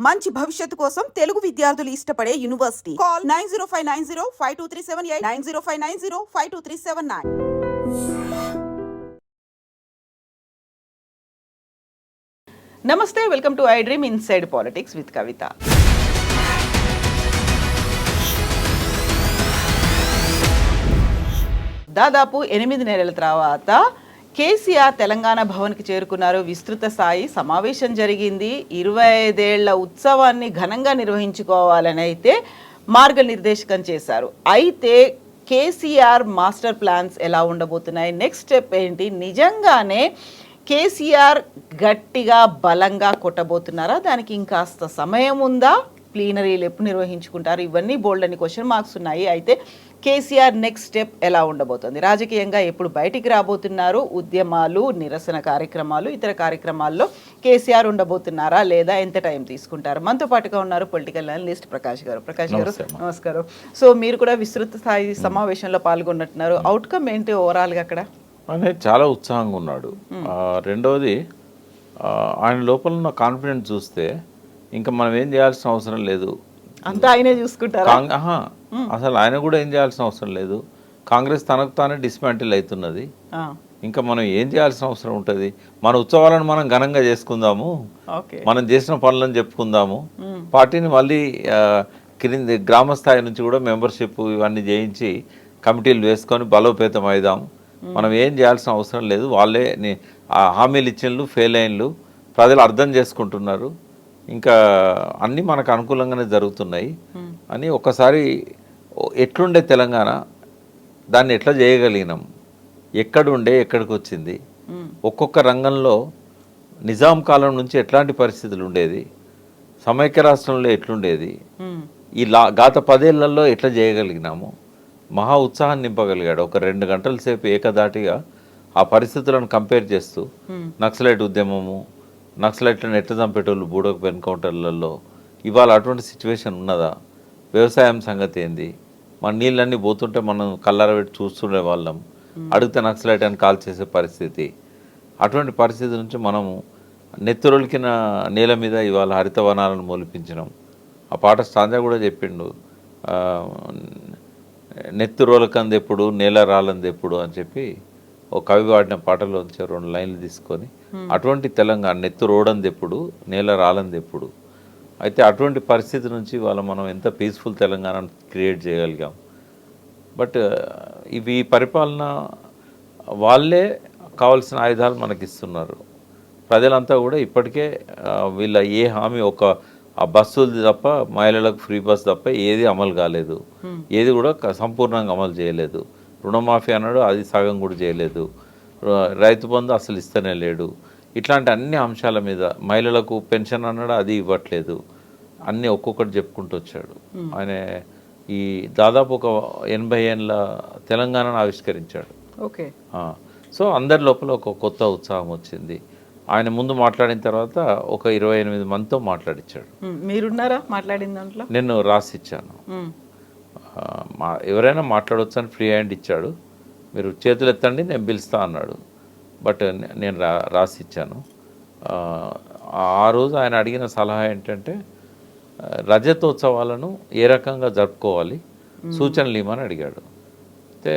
మంచి భవిష్యత్తు కోసం తెలుగు విద్యార్థులు ఇష్టపడే యూనివర్సిటీ. కాల్ 9059052378 9059052379. నమస్తే, welcome to I dream inside politics with Kavitha. దాదాపు 8 నెలల తర్వాత కేసీఆర్ తెలంగాణ భవన్కి చేరుకున్నారు. విస్తృత స్థాయి సమావేశం జరిగింది. 25 ఏళ్ల ఉత్సవాన్ని ఘనంగా నిర్వహించుకోవాలని అయితే మార్గనిర్దేశకం చేశారు. అయితే కేసీఆర్ మాస్టర్ ప్లాన్స్ ఎలా ఉండబోతున్నాయి, నెక్స్ట్ స్టెప్ ఏంటి, నిజంగానే కేసీఆర్ గట్టిగా బలంగా కొట్టబోతున్నారా, దానికి ఇంకాస్త సమయం ఉందా, ప్లీనరీలు ఎప్పుడు నిర్వహించుకుంటారు, ఇవన్నీ బోల్డ్ అని క్వశ్చన్ మార్క్స్ ఉన్నాయి. అయితే కేసీఆర్ నెక్స్ట్ స్టెప్ ఎలా ఉండబోతుంది, రాజకీయంగా ఎప్పుడు బయటికి రాబోతున్నారు, ఉద్యమాలు, నిరసన కార్యక్రమాలు, ఇతర కార్యక్రమాల్లో కేసీఆర్ ఉండబోతున్నారా లేదా, ఎంత టైం తీసుకుంటారు? మనతో పాటుగా ఉన్నారు పొలిటికల్ అనలిస్ట్ ప్రకాష్ గారు. ప్రకాష్ గారు నమస్కారం. సో మీరు కూడా విస్తృత స్థాయి సమావేశంలో పాల్గొన్నట్టున్నారు. అవుట్కమ్ ఏంటి ఓవరాల్గా అక్కడ? అనేది చాలా ఉత్సాహంగా ఉన్నాడు. రెండవది, ఆయన లోపల ఉన్న కాన్ఫిడెన్స్ చూస్తే ఇంకా మనం ఏం చేయాల్సిన అవసరం లేదు, అంతా ఆయనే చూసుకుంటారు. అసలు ఆయన కూడా ఏం చేయాల్సిన అవసరం లేదు. కాంగ్రెస్ తనకు తానే డిస్మాంటిల్ అవుతున్నది. ఇంకా మనం ఏం చేయాల్సిన అవసరం ఉంటుంది? మన ఉత్సవాలను మనం ఘనంగా చేసుకుందాము, మనం చేసిన పనులను చెప్పుకుందాము, పార్టీని మళ్ళీ క్రింది గ్రామ స్థాయి నుంచి కూడా మెంబర్షిప్ ఇవన్నీ చేయించి కమిటీలు వేసుకొని బలోపేతం అయిదాం. మనం ఏం చేయాల్సిన అవసరం లేదు. వాళ్ళే హామీలు ఇచ్చినలు ఫెయిల్ అయినలు ప్రజలు అర్థం చేసుకుంటున్నారు, ఇంకా అన్నీ మనకు అనుకూలంగానే జరుగుతున్నాయి అని ఒక్కసారి ఎట్లుండే తెలంగాణ, దాన్ని ఎట్లా చేయగలిగినాం, ఎక్కడుండే ఎక్కడికి వచ్చింది, ఒక్కొక్క రంగంలో నిజాం కాలం నుంచి ఎట్లాంటి పరిస్థితులు ఉండేది, సమైక్య రాష్ట్రంలో ఎట్లుండేది, ఈ గత 10 ఏళ్లలో ఎట్లా చేయగలిగినాము, మహా ఉత్సాహం నింపగలిగాడు. ఒక 2 గంటల సేపు ఏకదాటిగా ఆ పరిస్థితులను కంపేర్ చేస్తూ నక్సలైట్ ఉద్యమము, నక్సలైట్లను ఎట్లా చంపేటోళ్ళు బూడోకు ఎన్కౌంటర్లలో, ఇవాళ అటువంటి సిచ్యువేషన్ ఉన్నదా, వ్యవసాయం సంగతి ఏంది, మన నీళ్ళన్నీ పోతుంటే మనం కళ్ళారబెట్టి చూస్తుండే వాళ్ళం, అడిగితే నక్సలైట్ అని కాల్ చేసే పరిస్థితి. అటువంటి పరిస్థితి నుంచి మనము నెత్తురొలికిన నేల మీద ఇవాళ హరితవనాలను మొలిపించినాం. ఆ పాట స్టాంజా కూడా చెప్పిండు, నెత్తురోలకంది ఎప్పుడు నేల రాలంది ఎప్పుడు అని చెప్పి ఒక కవి వాడిన పాటలోంచి 2 లైన్లు తీసుకొని, అటువంటి తెలంగాణ నెత్తు రోడంది ఎప్పుడు నేల రాలంది ఎప్పుడు. అయితే అటువంటి పరిస్థితి నుంచి వాళ్ళ మనం ఎంత పీస్ఫుల్ తెలంగాణను క్రియేట్ చేయగలిగాం. బట్ ఇవి పరిపాలన వాళ్ళే కావాల్సిన ఆయుధాలు మనకి ఇస్తున్నారు. ప్రజలంతా కూడా ఇప్పటికే వీళ్ళ ఏ హామీ, ఆ బస్సులు తప్ప, మహిళలకు ఫ్రీ బస్ తప్ప ఏది అమలు కాలేదు, ఏది కూడా సంపూర్ణంగా అమలు చేయలేదు. రుణమాఫీ అన్నాడు, అది సగం కూడా చేయలేదు. రైతు బంధు అసలు ఇస్తూనే లేడు. ఇట్లాంటి అన్ని అంశాల మీద, మహిళలకు పెన్షన్ అన్నాడు, అది ఇవ్వట్లేదు. అన్నీ ఒక్కొక్కటి చెప్పుకుంటూ వచ్చాడు. ఆయన ఈ దాదాపు ఒక 80 ఏళ్ళ తెలంగాణను ఆవిష్కరించాడు. ఓకే. సో అందరి లోపల ఒక కొత్త ఉత్సాహం వచ్చింది. ఆయన ముందు మాట్లాడిన తర్వాత ఒక 28 మందితో మాట్లాడించాడు. మీరున్నారా మాట్లాడిన దాంట్లో? నేను రాసిచ్చాను. ఎవరైనా మాట్లాడవచ్చు అని ఫ్రీ హ్యాండ్ ఇచ్చాడు. మీరు చేతులు ఎత్తండి నేను పిలుస్తా అన్నాడు. బట్ నేను రాసిచ్చాను. ఆ రోజు ఆయన అడిగిన సలహా ఏంటంటే, రజతోత్సవాలను ఏ రకంగా జరుపుకోవాలి సూచనలు ఇవ్వమని అడిగాడు. అయితే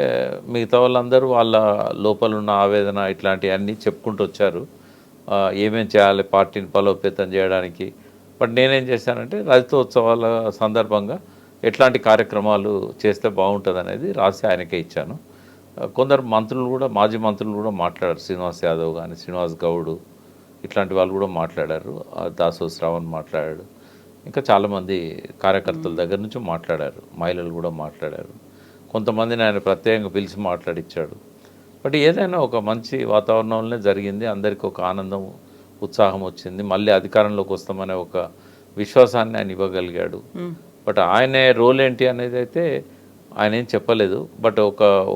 మిగతా వాళ్ళందరూ వాళ్ళ లోపల ఉన్న ఆవేదన ఇట్లాంటివన్నీ చెప్పుకుంటూ వచ్చారు, ఏమేం చేయాలి పార్టీని బలోపేతం చేయడానికి. బట్ నేనేం చేశానంటే, రజతోత్సవాల సందర్భంగా ఎట్లాంటి కార్యక్రమాలు చేస్తే బాగుంటుంది అనేది రాసి ఆయనకే ఇచ్చాను. కొందరు మంత్రులు కూడా, మాజీ మంత్రులు కూడా మాట్లాడారు. శ్రీనివాస్ యాదవ్ కానీ, శ్రీనివాస్ గౌడ్ ఇట్లాంటి వాళ్ళు కూడా మాట్లాడారు. దాసో శ్రావణ్ మాట్లాడాడు. ఇంకా చాలామంది కార్యకర్తల దగ్గర నుంచి మాట్లాడారు. మహిళలు కూడా మాట్లాడారు. కొంతమందిని ఆయన ప్రత్యేకంగా పిలిచి మాట్లాడిచ్చాడు. బట్ ఏదైనా ఒక మంచి వాతావరణంలోనే జరిగింది. అందరికీ ఒక ఆనందం, ఉత్సాహం వచ్చింది. మళ్ళీ అధికారంలోకి వస్తామనే ఒక విశ్వాసాన్ని ఆయన ఇవ్వగలిగాడు. బట్ ఆయన రోల్ ఏంటి అనేది అయితే ఆయన ఏం చెప్పలేదు. బట్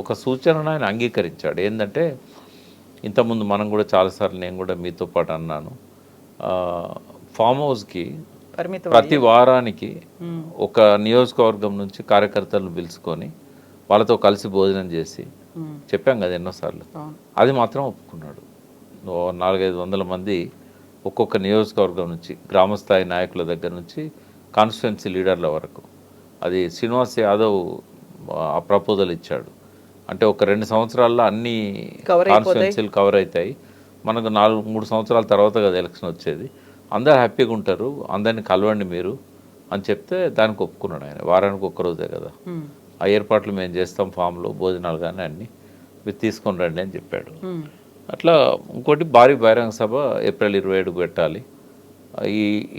ఒక సూచనను ఆయన అంగీకరించాడు. ఏంటంటే, ఇంతకుముందు మనం కూడా చాలాసార్లు, నేను కూడా మీతో పాటు అన్నాను, ఫామ్ హౌస్కి ప్రతి వారానికి ఒక నియోజకవర్గం నుంచి కార్యకర్తలను పిలుచుకొని వాళ్ళతో కలిసి భోజనం చేసి చెప్పాం కదా ఎన్నోసార్లు, అది మాత్రం ఒప్పుకున్నాడు. 400-500 మంది ఒక్కొక్క నియోజకవర్గం నుంచి గ్రామస్థాయి నాయకుల దగ్గర నుంచి కాన్స్టిట్యున్సీ లీడర్ల వరకు. అది శ్రీనివాస్ యాదవ్ ఆ ప్రపోజల్ ఇచ్చాడు. అంటే ఒక 2 సంవత్సరాల్లో అన్ని కాన్స్టిట్యున్సీలు కవర్ అవుతాయి, మనకు 3 సంవత్సరాల తర్వాత కదా ఎలక్షన్ వచ్చేది, అందరు హ్యాపీగా ఉంటారు, అందరిని కలవండి మీరు అని చెప్తే దానికి ఒప్పుకున్నాడు ఆయన. వారానికి ఒక్కరోజే కదా, ఆ ఏర్పాట్లు మేము చేస్తాం, ఫామ్లో భోజనాలు కానీ అన్నీ మీరు తీసుకొని రండి అని చెప్పాడు. అట్లా ఇంకోటి భారీ బహిరంగ సభ ఏప్రిల్ 27కు పెట్టాలి.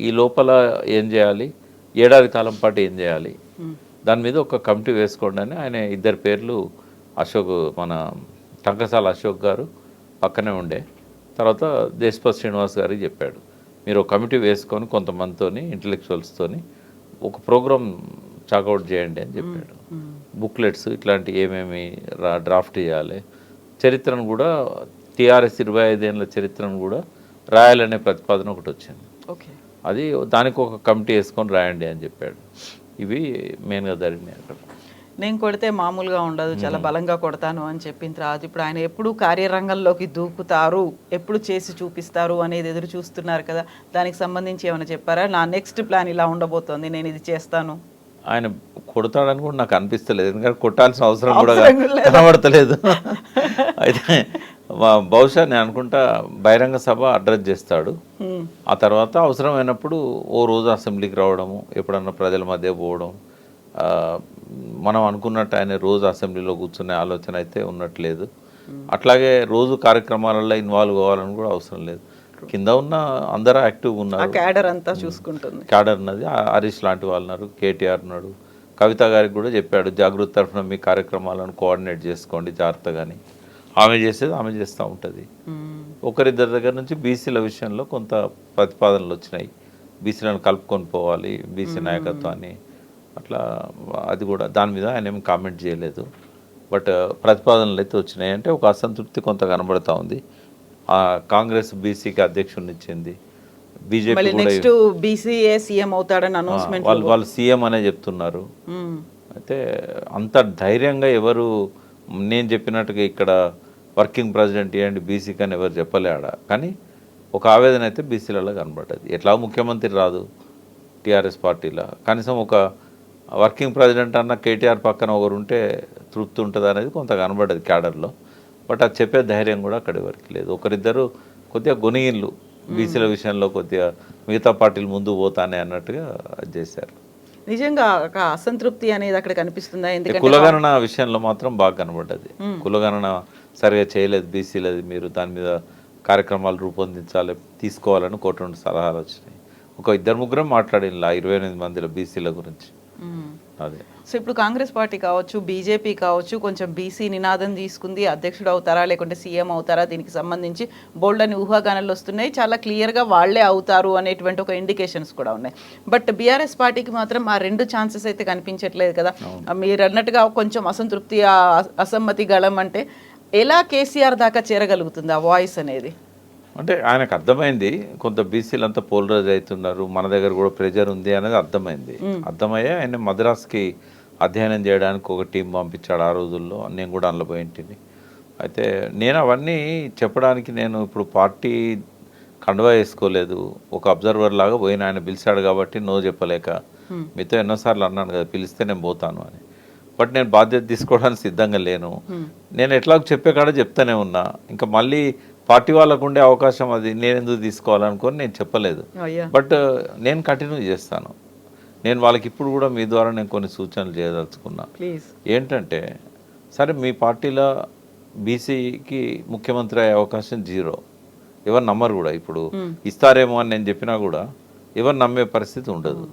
ఈ లోపల ఏం చేయాలి, ఏడాది కాలం పాటు ఏం చేయాలి, దాని మీద ఒక కమిటీ వేసుకోండి అని ఆయన 2 పేర్లు, అశోక్ మన టంకసాల అశోక్ గారు పక్కనే ఉండే, తర్వాత దేశపతి శ్రీనివాస్ గారికి చెప్పాడు, మీరు ఒక కమిటీ వేసుకొని కొంతమందితోని ఇంటలెక్చువల్స్తోని ఒక ప్రోగ్రామ్ చాకౌట్ చేయండి అని చెప్పాడు. బుక్లెట్స్ ఇట్లాంటి ఏమేమి డ్రాఫ్ట్ చేయాలి, చరిత్రను కూడా టీఆర్ఎస్ 25 ఏళ్ళ చరిత్రను కూడా రాయాలనే ప్రతిపాదన ఒకటి వచ్చింది. అది దానికి ఒక కమిటీ వేసుకొని రాయండి అని చెప్పాడు. ఇవి మెయిన్గా జరిగినాయి అక్కడ. నేను కొడితే మామూలుగా ఉండదు, చాలా బలంగా కొడతాను అని చెప్పిన తర్వాత ఇప్పుడు ఆయన ఎప్పుడు కార్యరంగంలోకి దూకుతారు, ఎప్పుడు చేసి చూపిస్తారు అనేది ఎదురు చూస్తున్నారు కదా, దానికి సంబంధించి ఏమైనా చెప్పారా? నా నెక్స్ట్ ప్లాన్ ఇలా ఉండబోతోంది, నేను ఇది చేస్తాను. ఆయన కొడతాడని కూడా నాకు అనిపిస్తలేదు, ఎందుకంటే కొట్టాల్సిన అవసరం కూడా కనబడతలేదు. అయితే బహుశా నేను అనుకుంటా బహిరంగ సభ అడ్రస్ చేస్తాడు, ఆ తర్వాత అవసరమైనప్పుడు ఓ రోజు అసెంబ్లీకి రావడము, ఎప్పుడన్నా ప్రజల మధ్య పోవడం. మనం అనుకున్నట్టు ఆయన రోజు అసెంబ్లీలో కూర్చునే ఆలోచన అయితే ఉన్నట్లేదు. అట్లాగే రోజు కార్యక్రమాలలో ఇన్వాల్వ్ అవ్వాలని కూడా అవసరం లేదు. కింద ఉన్న అందరూ యాక్టివ్గా ఉన్నారు, క్యాడర్ అంతా చూసుకుంటుంది. క్యాడర్ ఉన్నది, హరీష్ లాంటి వాళ్ళు ఉన్నారు, కేటీఆర్ ఉన్నాడు, కవిత గారికి కూడా చెప్పాడు జాగృతి తరఫున మీ కార్యక్రమాలను కోఆర్డినేట్ చేసుకోండి జాగ్రత్తగాని. ఆమె చేసేది ఆమె చేస్తూ ఉంటుంది. ఒకరిద్దరి దగ్గర నుంచి బీసీల విషయంలో కొంత ప్రతిపాదనలు వచ్చినాయి, బీసీలను కలుపుకొని పోవాలి, బీసీ నాయకత్వాన్ని, అట్లా అది కూడా దాని మీద ఆయన ఏమి కామెంట్ చేయలేదు. బట్ ప్రతిపాదనలు అయితే వచ్చినాయి. అంటే ఒక అసంతృప్తి కొంత కనబడతా ఉంది. కాంగ్రెస్ బీసీకి అధ్యక్షుడిని ఇచ్చింది, బీజేపీ నెక్స్ట్ బీసీఏ సీఎం అవుతాడని అనౌన్స్మెంట్ వాళ్ళు సీఎం అనే చెప్తున్నారు. అయితే అంత ధైర్యంగా ఎవరు నేను చెప్పినట్టుగా ఇక్కడ వర్కింగ్ ప్రెసిడెంట్ ఇవ్వండి బీసీకి అని ఎవరు చెప్పలేడా, కానీ ఒక ఆవేదన అయితే బీసీలలో కనబడ్డది. ఎట్లా ముఖ్యమంత్రి రాదు టీఆర్ఎస్ పార్టీలో, కనీసం ఒక వర్కింగ్ ప్రెసిడెంట్ అన్న కేటీఆర్ పక్కన ఒకరు ఉంటే తృప్తి ఉంటుంది అనేది కొంత కనబడ్డది క్యాడర్లో. బట్ అది చెప్పే ధైర్యం కూడా అక్కడి వరకు లేదు. ఒకరిద్దరు కొద్దిగా గొనిగిన్లు బీసీల విషయంలో కొద్దిగా మిగతా పార్టీలు ముందు పోతానే అన్నట్టుగా చేశారు. నిజంగా ఒక అసంతృప్తి అనేది అక్కడ కనిపిస్తుందా? ఎందుకంటే కులగణన విషయంలో మాత్రం బాగా కనబడ్డది. కులగణన సరిగా చేయలేదు బీసీలది, మీరు దాని మీద కార్యక్రమాలు రూపొందించాలి, తీసుకోవాలని కోటి సలహాలు వచ్చినాయి. ఒక 2-3 మాట్లాడిన 28 మందిలో బీసీల గురించి. అదే సో ఇప్పుడు కాంగ్రెస్ పార్టీ కావచ్చు, బీజేపీ కావచ్చు, కొంచెం బీసీ నినాదం తీసుకుంది, అధ్యక్షుడు అవుతారా లేకుంటే సీఎం అవుతారా, దీనికి సంబంధించి బోల్డ్ అని ఊహాగానాలు వస్తున్నాయి. చాలా క్లియర్గా వాళ్లే అవుతారు అనేటువంటి ఒక ఇండికేషన్స్ కూడా ఉన్నాయి. బట్ బీఆర్ఎస్ పార్టీకి మాత్రం ఆ 2 ఛాన్సెస్ అయితే కనిపించట్లేదు కదా. మీరు అన్నట్టుగా కొంచెం అసంతృప్తి, అసమ్మతి గళం అంటే ఎలా కేసీఆర్ దాకా చేరగలుగుతుంది ఆ వాయిస్ అనేది? అంటే ఆయనకు అర్థమైంది కొంత బీసీలు అంతా పోలరైజ్ అవుతున్నారు, మన దగ్గర కూడా ప్రెజర్ ఉంది అనేది అర్థమైంది. అర్థమయ్యే ఆయన మద్రాస్కి అధ్యయనం చేయడానికి ఒక టీం పంపించాడు ఆ రోజుల్లో, నేను కూడా అందులో పోయింటిని. అయితే నేను అవన్నీ చెప్పడానికి నేను ఇప్పుడు పార్టీ కండువా వేసుకోలేదు, ఒక అబ్జర్వర్ లాగా పోయిన. ఆయన పిలిచాడు కాబట్టి నో చెప్పలేక, మీతో ఎన్నోసార్లు అన్నాను కదా పిలిస్తే నేను పోతాను అని. బట్ నేను బాధ్యత తీసుకోవడానికి సిద్ధంగా లేను. నేను ఎట్లాగో చెప్పే కాడ చెప్తానే ఉన్నా, ఇంకా మళ్ళీ పార్టీ వాళ్ళకు ఉండే అవకాశం అది నేను ఎందుకు తీసుకోవాలనుకొని నేను చెప్పలేదు. బట్ నేను కంటిన్యూ చేస్తాను. నేను వాళ్ళకి ఇప్పుడు కూడా మీ ద్వారా నేను కొన్ని సూచనలు చేయదలుచుకున్నా. ఏంటంటే సరే మీ పార్టీలో బీసీకి ముఖ్యమంత్రి అయ్యే అవకాశం 0, ఎవరు నమ్మరు కూడా. ఇప్పుడు ఇస్తారేమో అని నేను చెప్పినా కూడా ఎవరు నమ్మే పరిస్థితి ఉండదు.